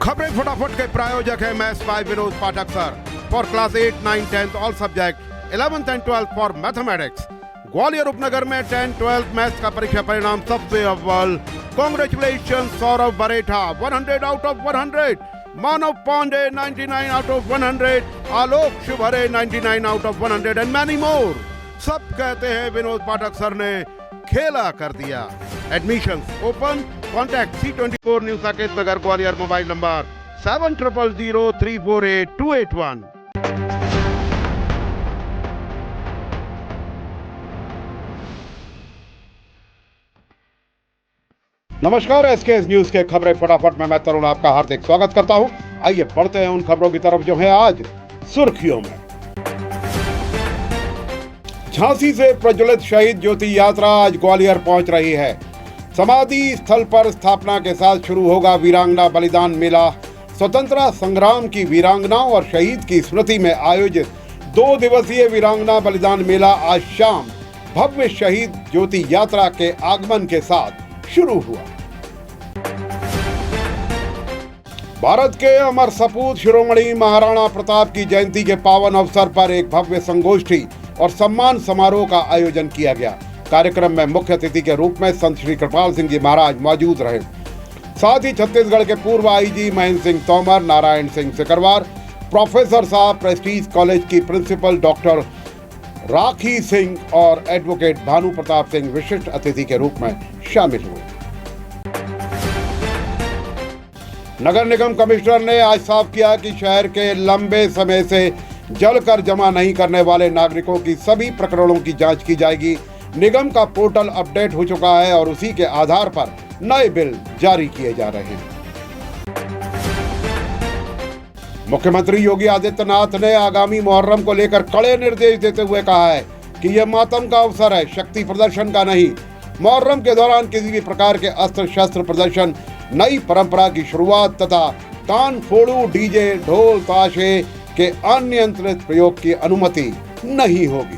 खबरें फटाफट के प्रायोजक है maths by Vinod Pathak sir for class 8, 9, 10 all subject 11th and 12th for mathematics. Gwalior उपनगर में 10, 12th मैथ्स का परीक्षा परिणाम सबसे अव्वल। Congratulation Saurabh Baretha 100 out of 100, Manav Pandey 99 out of 100, Alok Shubhre 99 out of 100 and many more. सब कहते हैं विनोद पाठक सर ने खेला कर दिया। Admissions open. Contact C24 new Saket Nagar Gwalior. Mobile number 7000348281। नमस्कार, SKS न्यूज के खबरें फटाफट में मैं तरुण आपका हार्दिक स्वागत करता हूं। आइए बढ़ते हैं उन खबरों की तरफ जो है आज सुर्खियों में। झांसी से प्रज्वलित शहीद ज्योति यात्रा आज ग्वालियर पहुंच रही है। समाधि स्थल पर स्थापना के साथ शुरू होगा वीरांगना बलिदान मेला। स्वतंत्रता संग्राम की वीरांगनाओं और शहीद की स्मृति में आयोजित 2 दिवसीय वीरांगना बलिदान मेला आज शाम भव्य शहीद ज्योति यात्रा के आगमन के साथ शुरू हुआ। भारत के अमर सपूत शिरोमणि महाराणा प्रताप की जयंती के पावन अवसर पर एक भव्य संगोष्ठी और सम्मान समारोह का आयोजन किया गया। कार्यक्रम में मुख्य अतिथि के रूप में संत श्री कृपाल सिंह जी महाराज मौजूद रहे। साथ ही छत्तीसगढ़ के पूर्व IG महेंद्र सिंह तोमर, नारायण सिंह सिकरवार, प्रोफेसर साहब, प्रेस्टीज कॉलेज की प्रिंसिपल डॉक्टर राखी सिंह और एडवोकेट भानु प्रताप सिंह विशिष्ट अतिथि के रूप में शामिल हुए। नगर निगम कमिश्नर ने आज साफ किया कि शहर के लंबे समय से जलकर जमा नहीं करने वाले नागरिकों की सभी प्रकरणों की जांच की जाएगी। निगम का पोर्टल अपडेट हो चुका है और उसी के आधार पर नए बिल जारी किए जा रहे हैं। मुख्यमंत्री योगी आदित्यनाथ ने आगामी मुहर्रम को लेकर कड़े निर्देश देते हुए कहा है कि यह मातम का अवसर है, शक्ति प्रदर्शन का नहीं। मुहर्रम के दौरान किसी भी प्रकार के अस्त्र शस्त्र प्रदर्शन, नई परंपरा की शुरुआत तथा कान फोड़ू डीजे, ढोल ताशे के अनियंत्रित प्रयोग की अनुमति नहीं होगी।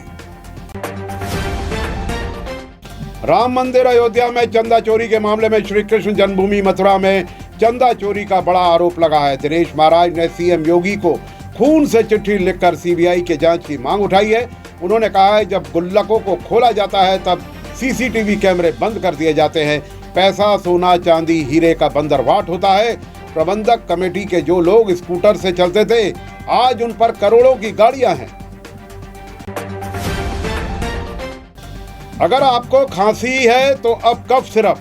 राम मंदिर अयोध्या में चंदा चोरी के मामले में श्री कृष्ण जन्मभूमि मथुरा में चंदा चोरी का बड़ा आरोप लगा है। दिनेश महाराज ने CM योगी को खून से चिट्ठी लिखकर CBI के जांच की मांग उठाई है। उन्होंने कहा है जब गुल्लकों को खोला जाता है तब CCTV कैमरे बंद कर दिए जाते हैं। पैसा, सोना, चांदी, हीरे का बंदरवाट होता है। प्रबंधक कमेटी के जो लोग स्कूटर से चलते थे आज उन पर करोड़ों की गाड़ियां हैं। अगर आपको खांसी है तो अब कफ सिरप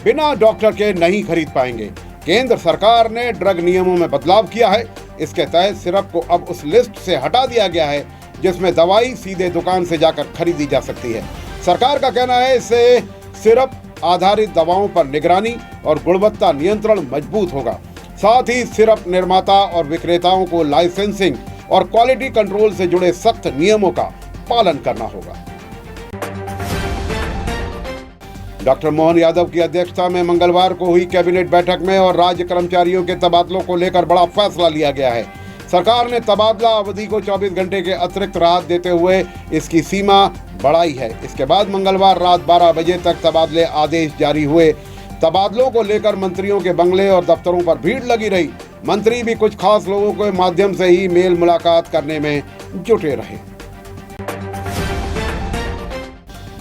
बिना डॉक्टर के नहीं खरीद पाएंगे। केंद्र सरकार ने ड्रग नियमों में बदलाव किया है। इसके तहत सिरप को अब उस लिस्ट से हटा दिया गया है जिसमें दवाई सीधे दुकान से जाकर खरीदी जा सकती है। सरकार का कहना है इससे सिरप आधारित दवाओं पर निगरानी और गुणवत्ता नियंत्रण मजबूत होगा। साथ ही सिरप निर्माता और विक्रेताओं को लाइसेंसिंग और क्वालिटी कंट्रोल से जुड़े सख्त नियमों का पालन करना होगा। डॉक्टर मोहन यादव की अध्यक्षता में मंगलवार को हुई कैबिनेट बैठक में और राज्य कर्मचारियों के तबादलों को लेकर बड़ा फैसला लिया गया है। सरकार ने तबादला अवधि को 24 घंटे के अतिरिक्त राहत देते हुए इसकी सीमा बढ़ाई है। इसके बाद मंगलवार रात 12 बजे तक तबादले आदेश जारी हुए। तबादलों को लेकर मंत्रियों के बंगले और दफ्तरों पर भीड़ लगी रही। मंत्री भी कुछ खास लोगों के माध्यम से ही मेल मुलाकात करने में जुटे रहे।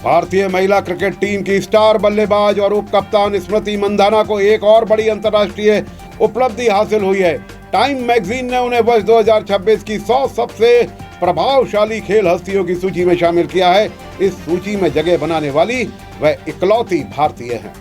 भारतीय महिला क्रिकेट टीम की स्टार बल्लेबाज और उप कप्तान स्मृति मंधाना को एक और बड़ी अंतर्राष्ट्रीय उपलब्धि हासिल हुई है। टाइम मैगजीन ने उन्हें वर्ष 2026 की 100 सबसे प्रभावशाली खेल हस्तियों की सूची में शामिल किया है। इस सूची में जगह बनाने वाली वह इकलौती भारतीय हैं।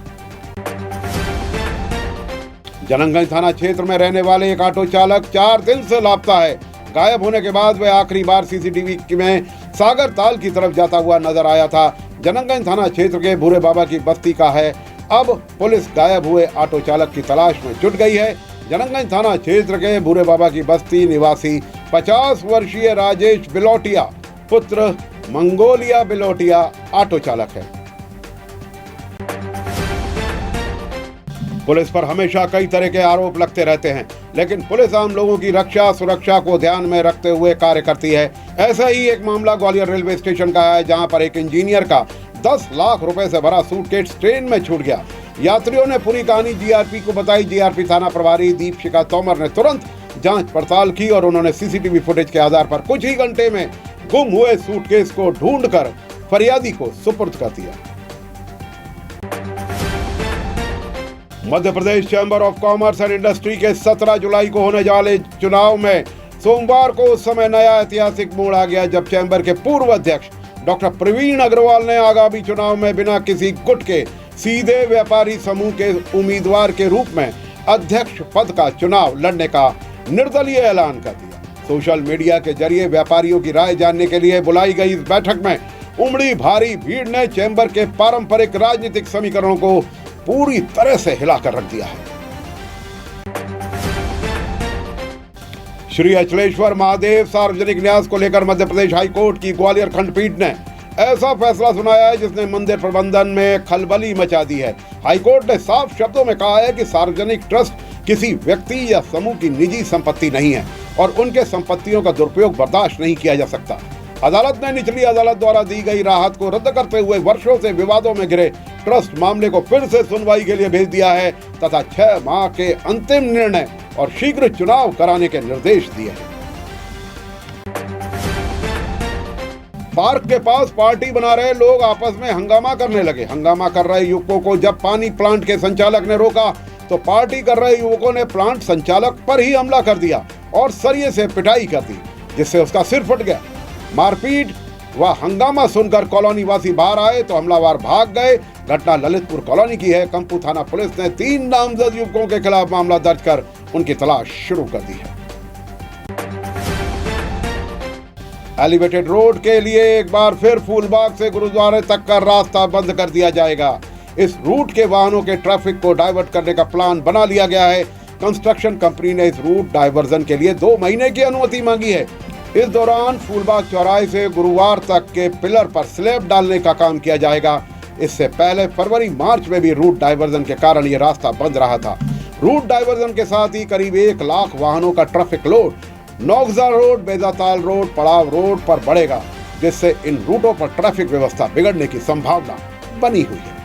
जनंगंज थाना क्षेत्र में रहने वाले एक ऑटो चालक 4 दिन से लापता है। गायब होने के बाद वह आखिरी बार CCTV में सागर ताल की तरफ जाता हुआ नजर आया था। जनंगंज थाना क्षेत्र के भूरे बाबा की बस्ती का है। अब पुलिस गायब हुए ऑटो चालक की तलाश में जुट गई है। जनंगंज थाना क्षेत्र के भूरे बाबा की बस्ती निवासी 50 वर्षीय राजेश बिलोटिया पुत्र मंगोलिया बिलोटिया ऑटो चालक है। पुलिस पर हमेशा कई तरह के आरोप लगते रहते हैं, लेकिन पुलिस आम लोगों की रक्षा सुरक्षा को ध्यान में रखते हुए कार्य करती है। ऐसा ही एक मामला ग्वालियर रेलवे स्टेशन का है, जहां पर एक इंजीनियर का 10 लाख रुपए से भरा सूटकेस ट्रेन में छूट गया। यात्रियों ने पूरी कहानी जीआरपी को बताई। जीआरपी थाना प्रभारी दीपशिखा तोमर ने तुरंत जांच पड़ताल की और उन्होंने सीसीटीवी फुटेज के आधार पर कुछ ही घंटे में गुम हुए सूटकेस को ढूंढकर फरियादी को सुपुर्द कर दिया। Madhya Pradesh chamber of commerce and industry के 17 जुलाई को होने वाले चुनाव में सोमवार को उस समय नया ऐतिहासिक मोड़ आ गया जब चैंबर के पूर्व अध्यक्ष डॉक्टर प्रवीण अग्रवाल ने आगामी चुनाव में बिना किसी गुट के सीधे व्यापारी समूह के उम्मीदवार के रूप में अध्यक्ष पद का चुनाव लड़ने का निर्दलीय ऐलान कर दिया। सोशल मीडिया के जरिए व्यापारियों की राय जानने के लिए बुलाई गई इस बैठक में उमड़ी भारी भीड़ ने चैंबर के पारंपरिक राजनीतिक समीकरणों को पूरी तरह से हिलाकर रख दिया है। श्री अचलेश्वर महादेव सार्वजनिक न्यास को लेकर मध्य प्रदेश हाईकोर्ट की ग्वालियर खंडपीठ ने ऐसा फैसला सुनाया है जिसने मंदिर प्रबंधन में खलबली मचा दी है। हाईकोर्ट ने साफ शब्दों में कहा है कि सार्वजनिक ट्रस्ट किसी व्यक्ति या समूह की निजी संपत्ति नहीं है और उनके संपत्तियों का दुरुपयोग बर्दाश्त नहीं किया जा सकता। अदालत ने निचली अदालत द्वारा दी गई राहत को रद्द करते हुए वर्षों से विवादों में घिरे ट्रस्ट मामले को फिर से सुनवाई के लिए भेज दिया है तथा 6 माह के अंतिम निर्णय और शीघ्र चुनाव कराने के निर्देश दिए हैं। पार्क के पास पार्टी बना रहे लोग आपस में हंगामा करने लगे। हंगामा कर रहे युवकों को जब पानी प्लांट के संचालक ने रोका तो पार्टी कर रहे युवकों ने प्लांट संचालक पर ही हमला कर दिया और सरिये से पिटाई कर दी जिससे उसका सिर फट गया। मारपीट व हंगामा सुनकर कॉलोनी वासी बाहर आए तो हमलावर भाग गए। घटना ललितपुर कॉलोनी की है। कंपू थाना पुलिस ने 3 नामजद युवकों के खिलाफ मामला दर्ज कर उनकी तलाश शुरू कर दी है। एलिवेटेड रोड के लिए एक बार फिर फूलबाग से गुरुद्वारे तक का रास्ता बंद कर दिया जाएगा। इस रूट के वाहनों के ट्रैफिक को डाइवर्ट करने का प्लान बना लिया गया है। कंस्ट्रक्शन कंपनी ने इस रूट डाइवर्जन के लिए 2 महीने की अनुमति मांगी है। इस दौरान फूलबाग चौराहे से गुरुवार तक के पिलर पर स्लैब डालने का काम किया जाएगा। इससे पहले फरवरी मार्च में भी रूट डाइवर्जन के कारण ये रास्ता बंद रहा था। रूट डाइवर्जन के साथ ही करीब 1 लाख वाहनों का traffic load Naugaja road, Bedatal road, Padav road पर बढ़ेगा जिससे इन रूटों पर ट्रैफिक व्यवस्था बिगड़ने की संभावना बनी हुई है।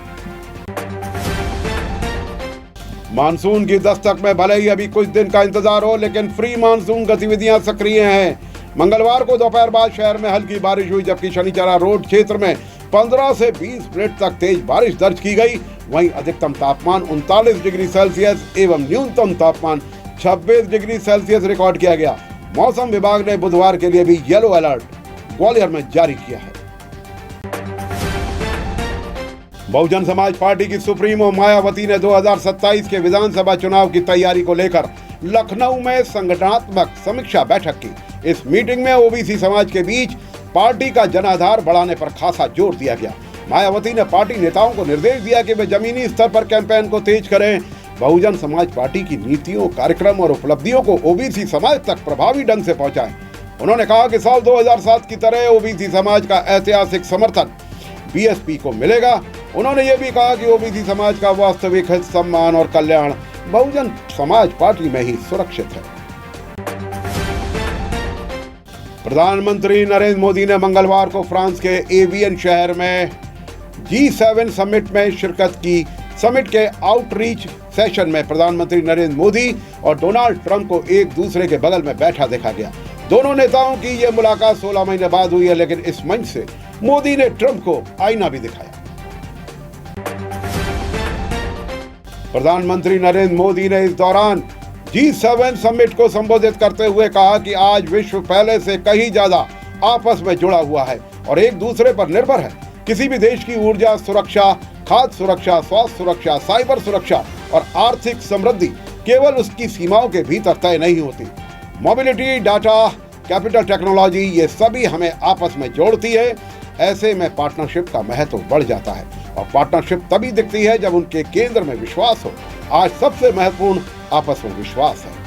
मानसून की दस्तक में भले ही अभी कुछ दिन का इंतजार हो लेकिन प्री मानसून गतिविधियां सक्रिय हैं। मंगलवार को दोपहर बाद शहर में हल्की बारिश हुई जबकि शनिचरा रोड क्षेत्र में 15 से 20 मिनट तक तेज बारिश दर्ज की गई। वहीं अधिकतम तापमान 39 डिग्री सेल्सियस एवं न्यूनतम तापमान 26 डिग्री सेल्सियस रिकॉर्ड किया गया। मौसम विभाग ने बुधवार के लिए भी येलो अलर्ट ग्वालियर में जारी किया है। बहुजन समाज पार्टी की सुप्रीमो मायावती ने 2027 के विधानसभा चुनाव की तैयारी को लेकर लखनऊ में संगठनात्मक समीक्षा बैठक की। इस मीटिंग में ओबीसी समाज के बीच पार्टी का जनाधार बढ़ाने पर खासा जोर दिया गया। मायावती ने पार्टी नेताओं को निर्देश दिया कि वे जमीनी स्तर पर कैंपेन को तेज करें। बहुजन समाज पार्टी की नीतियों, कार्यक्रम और उपलब्धियों को ओबीसी समाज तक प्रभावी ढंग से पहुंचाएं। उन्होंने कहा कि साल 2007 की तरह ओबीसी समाज का ऐतिहासिक समर्थन बीएसपी को मिलेगा। उन्होंने ये भी कहा कि ओबीसी समाज का वास्तविक हित, सम्मान और कल्याण बहुजन समाज पार्टी में ही सुरक्षित है। प्रधानमंत्री नरेंद्र मोदी ने मंगलवार को फ्रांस के एवियन शहर में G7 समिट में शिरकत की। समिट के आउटरीच सेशन में प्रधानमंत्री नरेंद्र मोदी और डोनाल्ड ट्रंप को एक दूसरे के बगल में बैठा देखा गया। दोनों नेताओं की यह मुलाकात 16 महीने बाद हुई है लेकिन इस मंच से मोदी ने ट्रंप को आईना भी दिखाया। प्रधानमंत्री नरेंद्र मोदी ने इस दौरान G7 समिट को संबोधित करते हुए कहा कि आज विश्व पहले से कहीं ज्यादा आपस में जुड़ा हुआ है और एक दूसरे पर निर्भर है। किसी भी देश की ऊर्जा सुरक्षा, खाद्य सुरक्षा, स्वास्थ्य सुरक्षा, साइबर सुरक्षा और आर्थिक समृद्धि केवल उसकी सीमाओं के भीतर तय नहीं होती। मोबिलिटी, डाटा, कैपिटल, टेक्नोलॉजी, ये सभी हमें आपस में जोड़ती है। ऐसे में पार्टनरशिप का महत्व बढ़ जाता है और पार्टनरशिप तभी दिखती है जब उनके केंद्र में विश्वास हो। आज सबसे महत्वपूर्ण आपस में विश्वास है।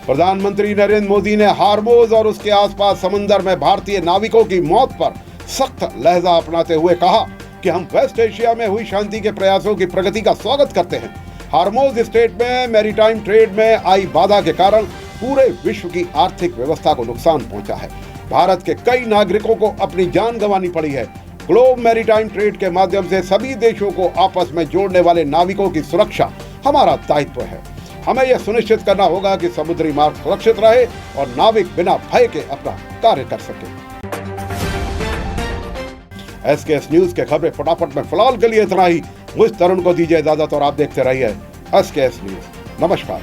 प्रधानमंत्री नरेंद्र मोदी ने हार्मोज और उसके आसपास समंदर में भारतीय नाविकों की मौत पर सख्त लहजा अपनाते हुए कहा कि हम वेस्ट एशिया में हुई शांति के प्रयासों की प्रगति का स्वागत करते हैं। हार्मोज स्ट्रेट में मैरीटाइम ट्रेड में आई बाधा के कारण पूरे विश्व की आर्थिक व्यवस्था को नुकसान पहुंचा है। भारत के कई नागरिकों को अपनी जान गंवानी पड़ी है। ग्लोब मैरीटाइम ट्रेड के माध्यम से सभी देशों को आपस में जोड़ने वाले नाविकों की सुरक्षा हमारा दायित्व है। हमें यह सुनिश्चित करना होगा कि समुद्री मार्ग सुरक्षित रहे और नाविक बिना भय के अपना कार्य कर सके। SKS न्यूज के खबरें फटाफट में फिलहाल के लिए इतना ही। मुझ तरुण को दीजिए इजाजत और आप देखते रहिए SKS न्यूज। नमस्कार।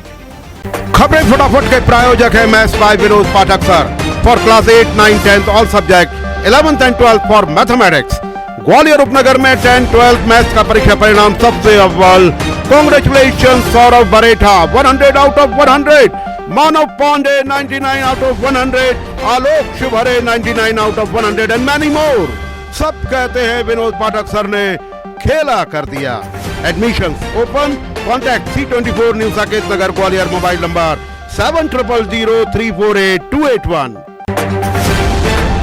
खबरें फटाफट के प्रायोजक है maths by Vinod Pathak sir for class 8, 9, 10 all subject, 11th and 12th for mathematics. Gwalior उपनगर में 10, 12th मैथ्स का परीक्षा परिणाम सबसे अव्वल। Congratulation Saurabh Baretha 100 out of 100, Manav Pandey 99 out of 100, Alok Shubhre 99 out of 100 and many more. सब कहते हैं विनोद पाठक सर ने खेला कर दिया। Admissions open. Contact C24 new Saket Nagar Gwalior. Mobile number 70000348 281।